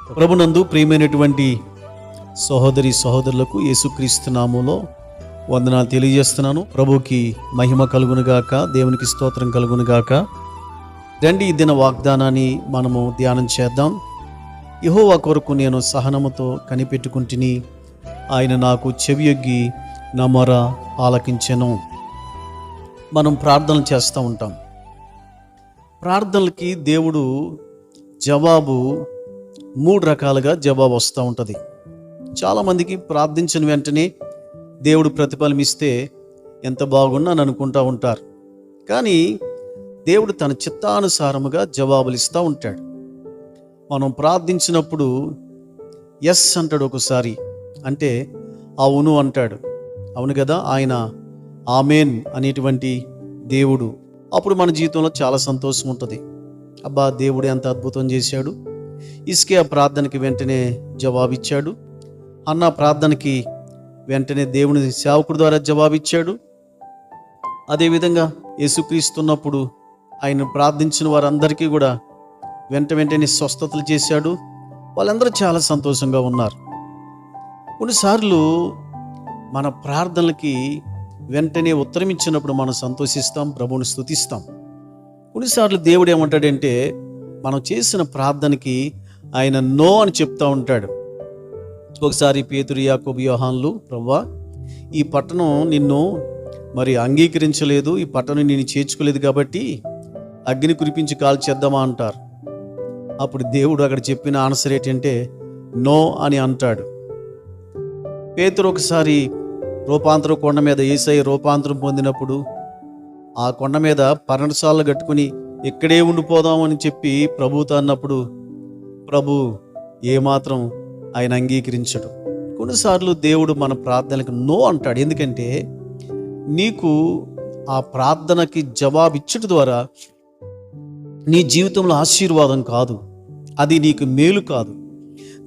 ప్రభునందు ప్రియమైనటువంటి సహోదరి సహోదరులకు యేసుక్రీస్తు నామములో వందనాలు తెలియజేస్తున్నాను. ప్రభుకి మహిమ కలుగునుగాక, దేవునికి స్తోత్రం కలుగునుగాక. రండి, ఈ దిన వాగ్దానాన్ని మనము ధ్యానం చేద్దాం. యెహోవా కొరకు నేను సహనముతో కనిపెట్టుకుంటుని, ఆయన నాకు చెవియొగ్గి నా మొర ఆలకించెను. మనం ప్రార్థనలు చేస్తూ ఉంటాం. ప్రార్థనలకి దేవుడు జవాబు 3 రకాలుగా జవాబు వస్తూ ఉంటుంది. చాలామందికి ప్రార్థించిన వెంటనే దేవుడు ప్రతిఫలం ఇస్తే ఎంత బాగున్నాను అనుకుంటూ ఉంటారు. కానీ దేవుడు తన చిత్తానుసారముగా జవాబులు ఇస్తూ ఉంటాడు. మనం ప్రార్థించినప్పుడు ఎస్ అంటాడు, ఒకసారి అంటే అవును అంటాడు. అవును కదా, ఆయన ఆమెన్ అనేటువంటి దేవుడు. అప్పుడు మన జీవితంలో చాలా సంతోషం ఉంటుంది. అబ్బా, దేవుడు ఎంత అద్భుతం చేశాడు. ఇస్కియా ప్రార్థనకి వెంటనే జవాబిచ్చాడు. అన్న ప్రార్థనకి వెంటనే దేవుని సేవకుడి ద్వారా జవాబిచ్చాడు. అదేవిధంగా యేసుక్రీస్తున్నప్పుడు ఆయన ప్రార్థించిన వారందరికీ కూడా వెంటనే స్వస్థతలు చేశాడు. వాళ్ళందరూ చాలా సంతోషంగా ఉన్నారు. కొన్నిసార్లు మన ప్రార్థనలకి వెంటనే ఉత్తరం ఇచ్చినప్పుడు మనం సంతోషిస్తాం, ప్రభువుని స్తుతిస్తాం. కొన్నిసార్లు దేవుడు ఏమంటాడంటే, మనం చేసిన ప్రార్థనకి ఆయన నో అని చెప్తా ఉంటాడు. ఒకసారి పేతురు, యాకోబు, యోహాన్లు, ప్రభువా, ఈ పట్టణం నిన్ను మరి అంగీకరించలేదు, ఈ పట్టణం నిన్ను చేర్చుకోలేదు కాబట్టి అగ్ని కురిపించి కాల్చేద్దామా అంటారు. అప్పుడు దేవుడు అక్కడ చెప్పిన ఆన్సర్ ఏంటంటే నో అని అంటాడు. పేతురు ఒకసారి రూపాంతరం కొండ మీద యేసయ్య రూపాంతరం పొందినప్పుడు ఆ కొండ మీద పర్ణశాలలు కట్టుకుని ఇక్కడే ఉండిపోదామని చెప్పి ప్రభుతో అన్నప్పుడు ప్రభు ఏమాత్రం ఆయన అంగీకరించడు. కొన్నిసార్లు దేవుడు మన ప్రార్థనలకు నో అంటాడు. ఎందుకంటే నీకు ఆ ప్రార్థనకి జవాబిచ్చడం ద్వారా నీ జీవితంలో ఆశీర్వాదం కాదు, అది నీకు మేలు కాదు.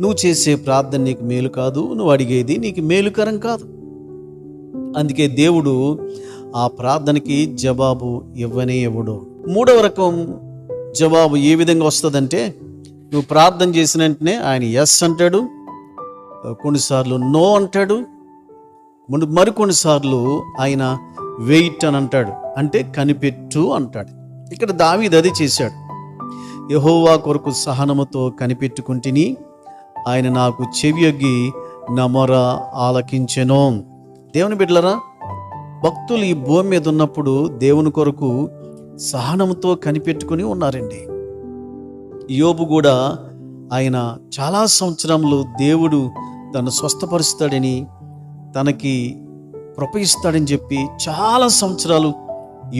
నువ్వు చేసే ప్రార్థన నీకు మేలు కాదు, నువ్వు అడిగేది నీకు మేలుకరం కాదు. అందుకే దేవుడు ఆ ప్రార్థనకి జవాబు ఇవ్వనే ఇవ్వడు. 3వ రకం జవాబు ఏ విధంగా వస్తుందంటే, నువ్వు ప్రార్థన చేసిన వెంటనే ఆయన ఎస్ అంటాడు, కొన్నిసార్లు నో అంటాడు, మరికొన్నిసార్లు ఆయన వెయిట్ అని అంటాడు, అంటే కనిపెట్టు అంటాడు. ఇక్కడ దావీదు అది చేశాడు. యెహోవా కొరకు సహనముతో కనిపెట్టుకుంటుని, ఆయన నాకు చెవియొగ్గి నా మొర ఆలకించెను. దేవుని బిడ్డలారా, భక్తులు ఈ భూమి మీద ఉన్నప్పుడు దేవుని కొరకు సహనంతో కనిపెట్టుకుని ఉన్నారండి. యోబు కూడా ఆయన చాలా సంవత్సరములు దేవుడు తను స్వస్థపరుస్తాడని, తనకి కృప ఇస్తాడని చెప్పి చాలా సంవత్సరాలు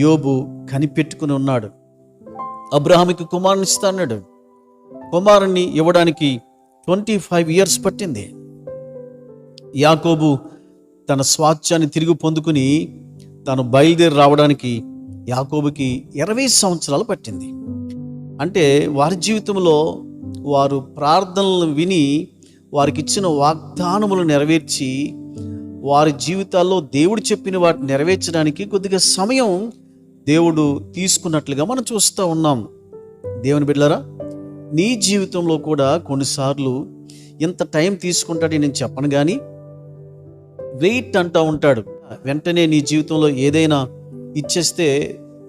యోబు కనిపెట్టుకుని ఉన్నాడు. అబ్రహాముకి కుమారుని ఇస్తాడు. కుమారుని ఇవ్వడానికి 25 years పట్టింది. యాకోబు తన స్వాస్థ్యాన్ని తిరిగి పొందుకుని తను బయలుదేరి రావడానికి యాకోబుకి 20 సంవత్సరాలు పట్టింది. అంటే వారి జీవితంలో వారు ప్రార్థనలు విని వారికి ఇచ్చిన వాగ్దానములు నెరవేర్చి వారి జీవితాల్లో దేవుడు చెప్పిన వాటిని నెరవేర్చడానికి కొద్దిగా సమయం దేవుడు తీసుకున్నట్లుగా మనం చూస్తూ ఉన్నాం. దేవుని బిడ్డలారా, నీ జీవితంలో కూడా కొన్నిసార్లు ఇంత టైం తీసుకుంటాడని నేను చెప్పను, కానీ వెయిట్ అంటూ ఉంటాడు. వెంటనే నీ జీవితంలో ఏదైనా ఇచ్చేస్తే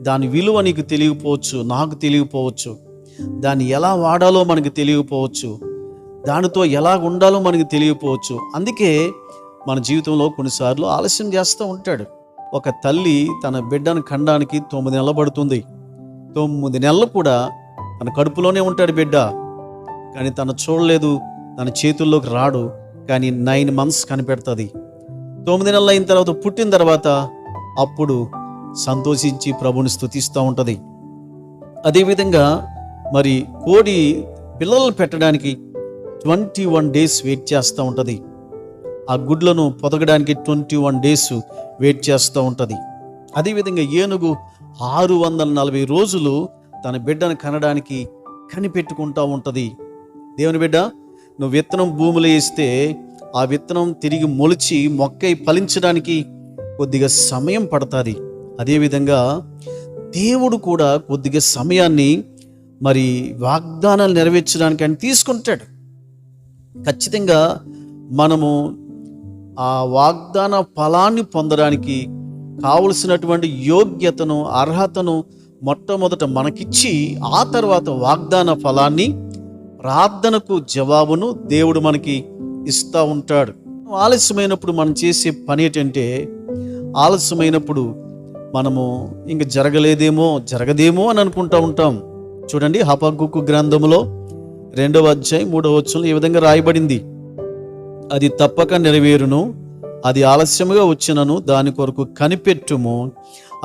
దాని విలువ నీకు తెలియకపోవచ్చు, నాకు తెలియకపోవచ్చు, దాన్ని ఎలా వాడాలో మనకు తెలియకపోవచ్చు, దానితో ఎలా ఉండాలో మనకు తెలియకపోవచ్చు. అందుకే మన జీవితంలో కొన్నిసార్లు ఆలస్యం చేస్తూ ఉంటాడు. ఒక తల్లి తన బిడ్డను కనడానికి 9 నెలలు పడుతుంది. 9 నెలలు కూడా తన కడుపులోనే ఉంటాడు బిడ్డ, కానీ తను చూడలేదు, తన చేతుల్లోకి రాడు. కానీ 9 months కనిపెడుతుంది. 9 నెలలు అయిన తర్వాత, పుట్టిన తర్వాత అప్పుడు సంతోషించి ప్రభుని స్తుతిస్తూ ఉంటుంది. అదేవిధంగా మరి కోడి పిల్లలను పెట్టడానికి 21 days వెయిట్ చేస్తూ ఉంటుంది. ఆ గుడ్లను పొదగడానికి 21 days వెయిట్ చేస్తూ ఉంటుంది. అదేవిధంగా ఏనుగు 640 రోజులు తన బిడ్డను కనడానికి కనిపెట్టుకుంటూ ఉంటుంది. దేవుని బిడ్డ, నువ్వు విత్తనం భూమిలో వేస్తే ఆ విత్తనం తిరిగి మొలిచి మొక్కై ఫలించడానికి కొద్దిగా సమయం పడుతుంది. అదేవిధంగా దేవుడు కూడా కొద్దిగా సమయాన్ని మరి వాగ్దానాలు నెరవేర్చడానికి ఆయన తీసుకుంటాడు. ఖచ్చితంగా మనము ఆ వాగ్దాన ఫలాన్ని పొందడానికి కావలసినటువంటి యోగ్యతను, అర్హతను మొట్టమొదట మనకిచ్చి, ఆ తర్వాత వాగ్దాన ఫలాన్ని, ప్రార్థనకు జవాబును దేవుడు మనకి ఇస్తూ ఉంటాడు. ఆలస్యమైనప్పుడు మనం చేసే పని ఏంటంటే, ఆలస్యమైనప్పుడు మనము ఇంక జరగదేమో అని అనుకుంటూ ఉంటాం. చూడండి, హబక్కూకు గ్రంథములో 2వ అధ్యాయం 3వ వచనంలో ఈ విధంగా రాయబడింది: అది తప్పక నెరవేరును, అది ఆలస్యముగా వచ్చినను దాని కొరకు కనిపెట్టుము,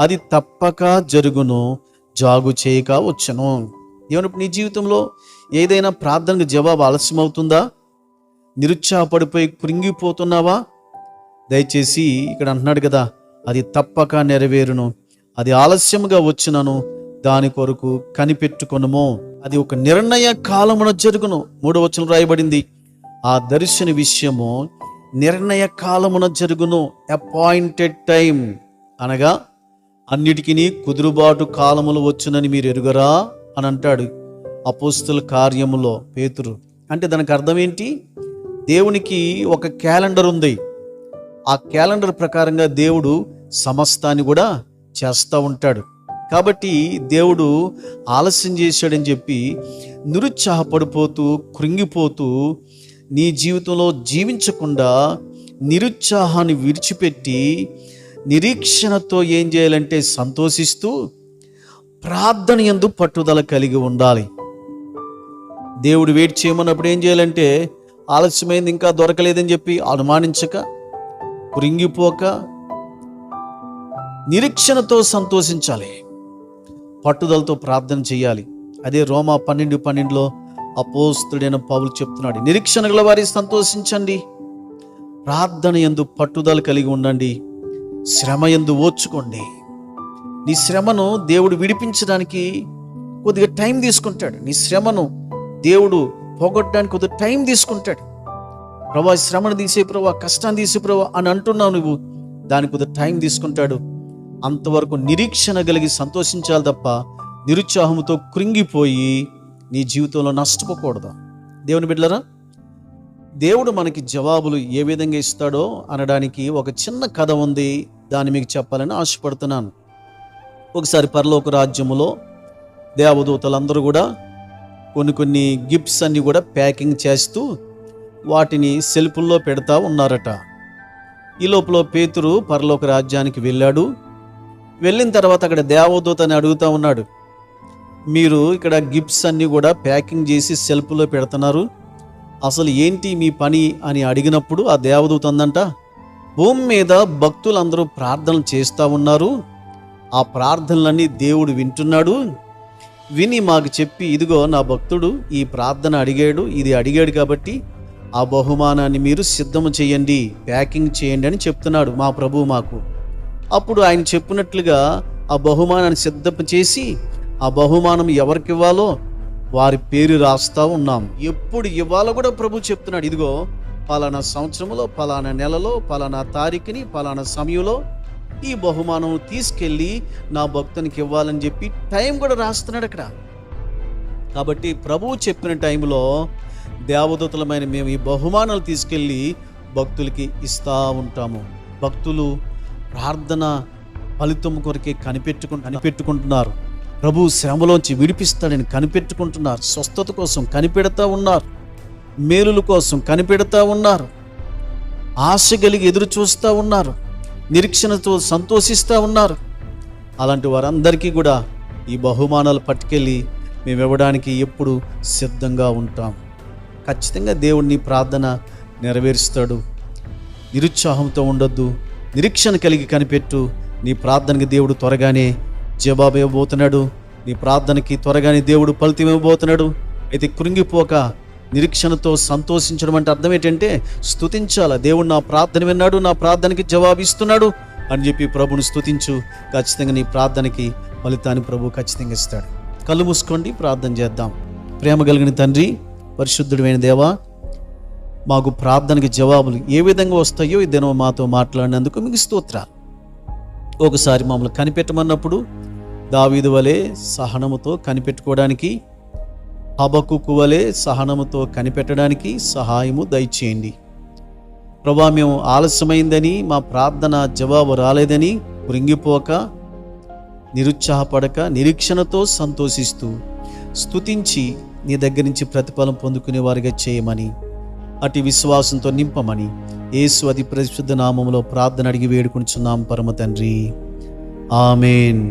అది తప్పక జరుగును, జాగు చేయక వచ్చును. ఏమన్నప్పుడు నీ జీవితంలో ఏదైనా ప్రార్థనకు జవాబు ఆలస్యం అవుతుందా? నిరుత్సాహపడిపోయి కృంగిపోతున్నావా? దయచేసి ఇక్కడ అంటున్నాడు కదా, అది తప్పక నెరవేరును, అది ఆలస్యముగా వచ్చినను దాని కొరకు కనిపెట్టుకొనుము, అది ఒక నిర్ణయ కాలమున జరుగును. 3వ వచనం రాయబడింది, ఆ దర్శన విషయము నిర్ణయ కాలమున జరుగును, అపాయింటెడ్ టైం. అనగా అన్నిటికీ కుదురుబాటు కాలములు వచ్చునని మీరు ఎరుగరా అని అంటాడు అపోస్తల కార్యములో పేతురు. అంటే దానికి అర్థం ఏంటి? దేవునికి ఒక క్యాలెండర్ ఉంది. ఆ క్యాలెండర్ ప్రకారంగా దేవుడు సమస్తాన్ని కూడా చేస్తూ ఉంటాడు. కాబట్టి దేవుడు ఆలస్యం చేశాడని చెప్పి నిరుత్సాహపడిపోతూ కృంగిపోతూ నీ జీవితంలో జీవించకుండా నిరుత్సాహాన్ని విడిచిపెట్టి నిరీక్షణతో ఏం చేయాలంటే సంతోషిస్తూ ప్రార్థన యందు పట్టుదల కలిగి ఉండాలి. దేవుడు వెయిట్ చేయమన్నప్పుడు ఏం చేయాలంటే, ఆలస్యమైంది ఇంకా దొరకలేదని చెప్పి అనుమానించక, కృంగిపోక, నిరీక్షణతో సంతోషించాలి, పట్టుదలతో ప్రార్థన చేయాలి. అదే రోమా 12:12లో అపోస్తలుడైన పౌలు చెప్తున్నాడు, నిరీక్షణ గల వారి సంతోషించండి, ప్రార్థన యందు పట్టుదల కలిగి ఉండండి, శ్రమ యందు ఓర్చుకోండి. నీ శ్రమను దేవుడు విడిపించడానికి కొద్దిగా టైం తీసుకుంటాడు. నీ శ్రమను దేవుడు పోగొట్టడానికి కొద్దిగా టైం తీసుకుంటాడు. ప్రభా, శ్రమను తీసే ప్రభా, కష్టాన్ని తీసే ప్రభా అని అంటున్నావు నువ్వు, దానికి కొద్దిగా టైం తీసుకుంటాడు. అంతవరకు నిరీక్షణ కలిగి సంతోషించాలి తప్ప నిరుత్సాహంతో కృంగిపోయి నీ జీవితంలో నష్టపోకూడదు. దేవుని బిడ్డలారా, దేవుడు మనకి జవాబులు ఏ విధంగా ఇస్తాడో అనడానికి ఒక చిన్న కథ ఉంది. దాన్ని మీకు చెప్పాలని ఆశపడుతున్నాను. ఒకసారి పరలోక రాజ్యములో దేవదూతలందరూ కూడా కొన్ని గిఫ్ట్స్ అన్ని కూడా ప్యాకింగ్ చేస్తూ వాటిని సెల్ఫుల్లో పెడతా ఉన్నారట. ఈ లోపల పేతురు పరలోక రాజ్యానికి వెళ్ళాడు. వెళ్ళిన తర్వాత అక్కడ దేవదూతని అడుగుతూ ఉన్నాడు, మీరు ఇక్కడ గిఫ్ట్స్ అన్ని కూడా ప్యాకింగ్ చేసి సెల్ఫ్లో పెడుతున్నారు, అసలు ఏంటి మీ పని అని అడిగినప్పుడు ఆ దేవదూత అందంట, భూమి మీద భక్తులందరూ ప్రార్థనలు చేస్తూ ఉన్నారు, ఆ ప్రార్థనలన్నీ దేవుడు వింటున్నాడు, విని మాకు చెప్పి, ఇదిగో నా భక్తుడు ఈ ప్రార్థన అడిగాడు, ఇది అడిగాడు కాబట్టి ఆ బహుమానాన్ని మీరు సిద్ధము చేయండి, ప్యాకింగ్ చేయండి అని చెప్తున్నాడు మా ప్రభువు మాకు. అప్పుడు ఆయన చెప్పినట్లుగా ఆ బహుమానాన్ని సిద్ధం చేసి ఆ బహుమానం ఎవరికి ఇవ్వాలో వారి పేరు రాస్తా ఉన్నాం. ఎప్పుడు ఇవ్వాలో కూడా ప్రభు చెప్తున్నాడు, ఇదిగో పలానా సంవత్సరంలో, పలానా నెలలో, పలానా తారీఖుని, పలానా సమయంలో ఈ బహుమానం తీసుకెళ్ళి నా భక్తునికి ఇవ్వాలని చెప్పి టైం కూడా రాస్తున్నాడు అక్కడ. కాబట్టి ప్రభువు చెప్పిన టైంలో దేవదూతలమైన మేము ఈ బహుమానాలు తీసుకెళ్ళి భక్తులకి ఇస్తూ ఉంటాము. భక్తులు ప్రార్థన ఫలితం కొరకే కనిపెట్టుకుంటున్నారు. ప్రభు శ్రమలోంచి విడిపిస్తాడని కనిపెట్టుకుంటున్నారు. స్వస్థత కోసం కనిపెడతా ఉన్నారు, మేలుల కోసం కనిపెడతా ఉన్నారు, ఆశ కలిగి ఎదురు చూస్తూ ఉన్నారు, నిరీక్షణతో సంతోషిస్తూ ఉన్నారు. అలాంటి వారందరికీ కూడా ఈ బహుమానాలు పట్టుకెళ్ళి మేము ఇవ్వడానికి ఎప్పుడు సిద్ధంగా ఉంటాం. ఖచ్చితంగా దేవుడిని ప్రార్థన నెరవేరుస్తాడు. నిరుత్సాహంతో ఉండొద్దు, నిరీక్షణ కలిగి కనిపెట్టు. నీ ప్రార్థనకి దేవుడు త్వరగానే జవాబు ఇవ్వబోతున్నాడు. నీ ప్రార్థనకి త్వరగానే దేవుడు ఫలితం ఇవ్వబోతున్నాడు. అయితే కృంగిపోక నిరీక్షణతో సంతోషించడం అంటే అర్థం ఏంటంటే, స్తుతించాలి. దేవుడు నా ప్రార్థన విన్నాడు, నా ప్రార్థనకి జవాబు ఇస్తున్నాడు అని చెప్పి ప్రభుని స్తుతించు. ఖచ్చితంగా నీ ప్రార్థనకి ఫలితాన్ని ప్రభు ఖచ్చితంగా ఇస్తాడు. కళ్ళు మూసుకోండి, ప్రార్థన చేద్దాం. ప్రేమ కలిగిన తండ్రి, పరిశుద్ధుడైన దేవా, మాకు ప్రార్థనకి జవాబులు ఏ విధంగా వస్తాయో ఈ దినం మాతో మాట్లాడినందుకు మీకు స్తోత్రాలు. ఒకసారి మమ్మల్ని కనిపెట్టమన్నప్పుడు దావీదు వలె సహనముతో కనిపెట్టుకోవడానికి హబక్కుకు వలె సహనముతో కనిపెట్టడానికి సహాయము దయచేయండి. ప్రభా, మేము ఆలస్యమైందని, మా ప్రార్థన జవాబు రాలేదని కృంగిపోక, నిరుత్సాహపడక, నిరీక్షణతో సంతోషిస్తూ స్తుతించి నీ దగ్గర నుంచి ప్రతిఫలం పొందుకునే వారిగా చేయమని, అటు విశ్వాసంతో నింపమని యేసు అతి పరిశుద్ధ నామములో ప్రార్థన అడిగి వేడుకుంటున్నాం పరమ తండ్రి. ఆమేన్.